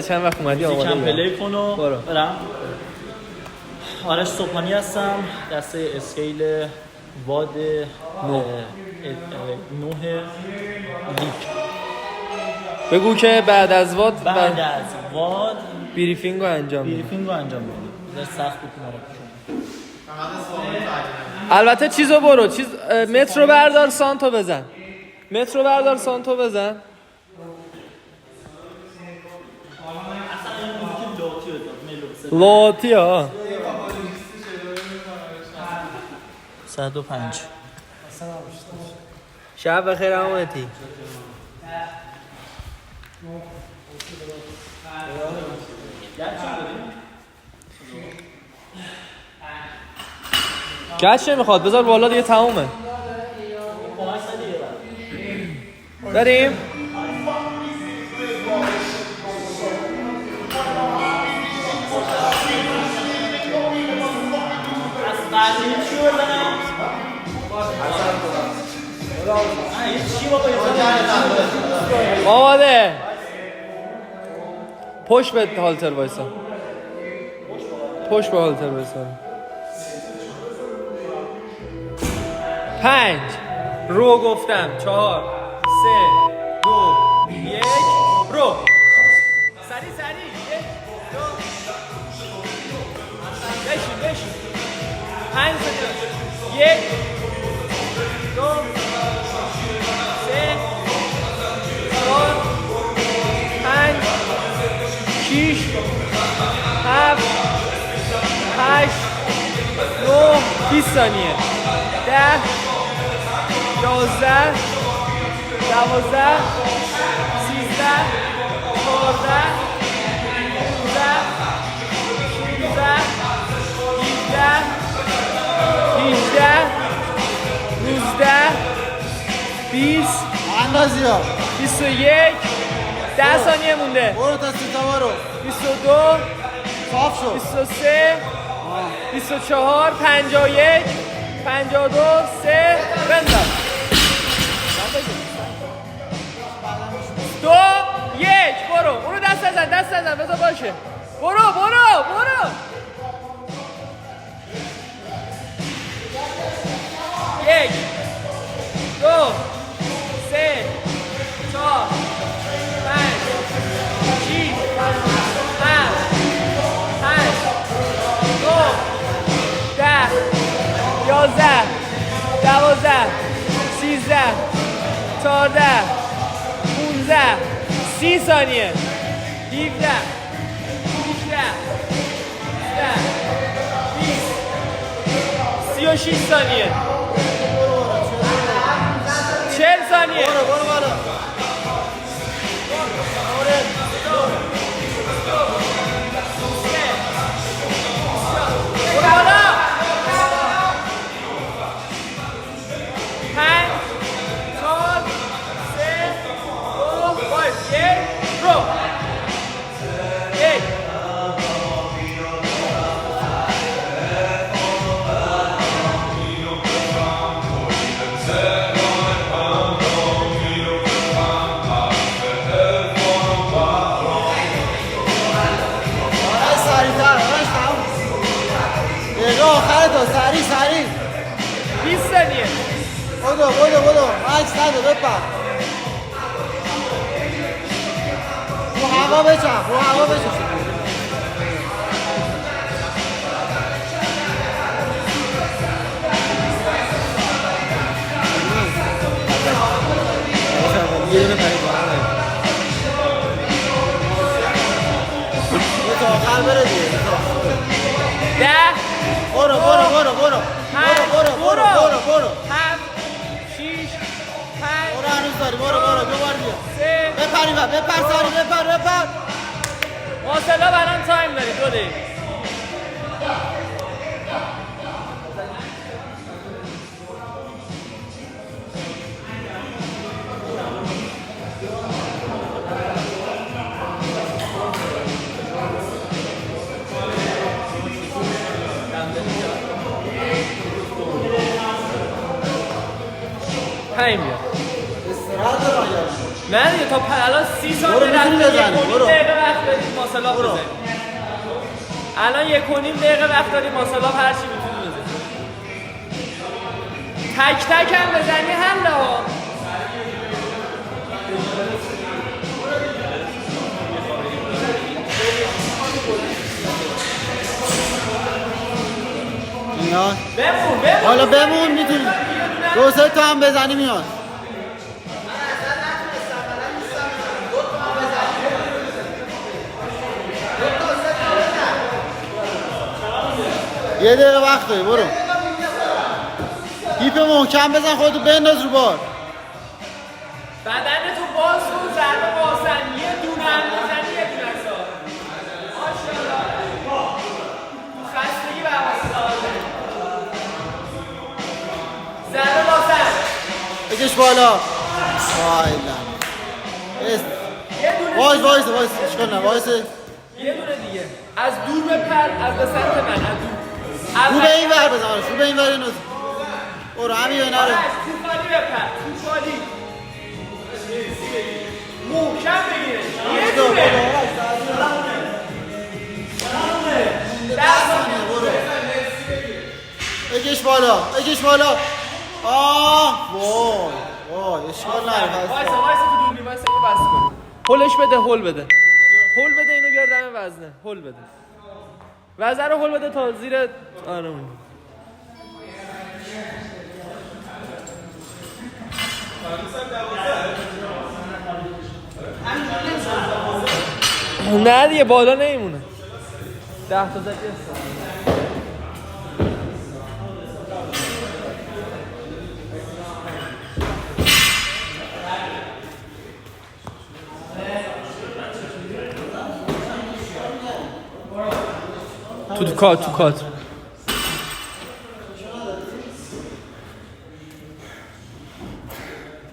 چند وقت اومدی آماده کم پلی کن و برو. برم. آرش صبحانی هستم، دسته اسکیل واد 9 لیگ. بگو که بعد از واد بریفینگ رو انجام بدیم. سخت بود البته چیزو برو مترو بردار سانتو بزن. لاتی 105. شب بخیر امتی. گچ نمیخواد بذار بالا دیگه تمومه. بریم آماده. پشت به هالتر وایسا. پشت به هالتر وایسا. 5 رو گفتم 4 3 2 1 رو. سری 1 2 بشین 5 1 2 3 4 5 6 7 8 9 20 ثانیه 10 11 12 13 14 15 اندازی ها 21 10 ثانیه مونده. برو تا سیتا برو 22 صاف شد 23 24 51 52 3 بنداز 2 1 برو. اونو دست نزن بذار باشه. برو 1 2 3 4 5 6 7 8 9 10 11 12 13 14 15 30 ثانیه 17 18 36 ثانیه 40 ثانیه برو آخر تو سریع 20 ثانیه بدو عکس نده بپر رو هوا بچم یه دونه پرید تو آخر بره دیگه 10 برو 7 6 5 برو هنوز داری برو دوبار بیا 3 بپر سری بپر واصلا برام تایم داری 2 دقیقه. همین بیا. استراحت دارم. نه دیگه تا الان 30 ثانیه برو میتونی رفته. بزنی، برو. دقیقه وقت بدید. ماسلاف بزنیم. الان 1.5 دقیقه وقت داریم ماسلاف هر چی میتونی بزنیم. تک تک هم بزنی حله ها. میاد بمون حالا بمون میتونی 2-3 تا هم بزنی میاد. یه دقیقه وقت داری برو. هیپ محکم بزن خودتو بنداز رو بار. بدنتو باز کن ضربه بازن یه دونه هم بزنی یه دونه سا ماشاءالله خستگی به حواست ضربه بازن بکش بالا. وایلا وایس اشکال نه وایس. یه دونه دیگه از دور بپر از به سمت من از دور رو به این ور بزن رو به این ور اینو برو همین نره. تو خالی بپر تو خالی محکم بگیره یه دونه بکش بالا بکش بالا. وای اشکال نداره. وایسا تو دوربین وایسا اینو بس کن. هولش بده هول بده اینو بیار دم وزنه هول بده وزنه رو هول بده تا زیر آره نه دیگه بالا نمیمونه 10 تا زدی تو کات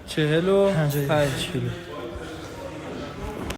45 کیلو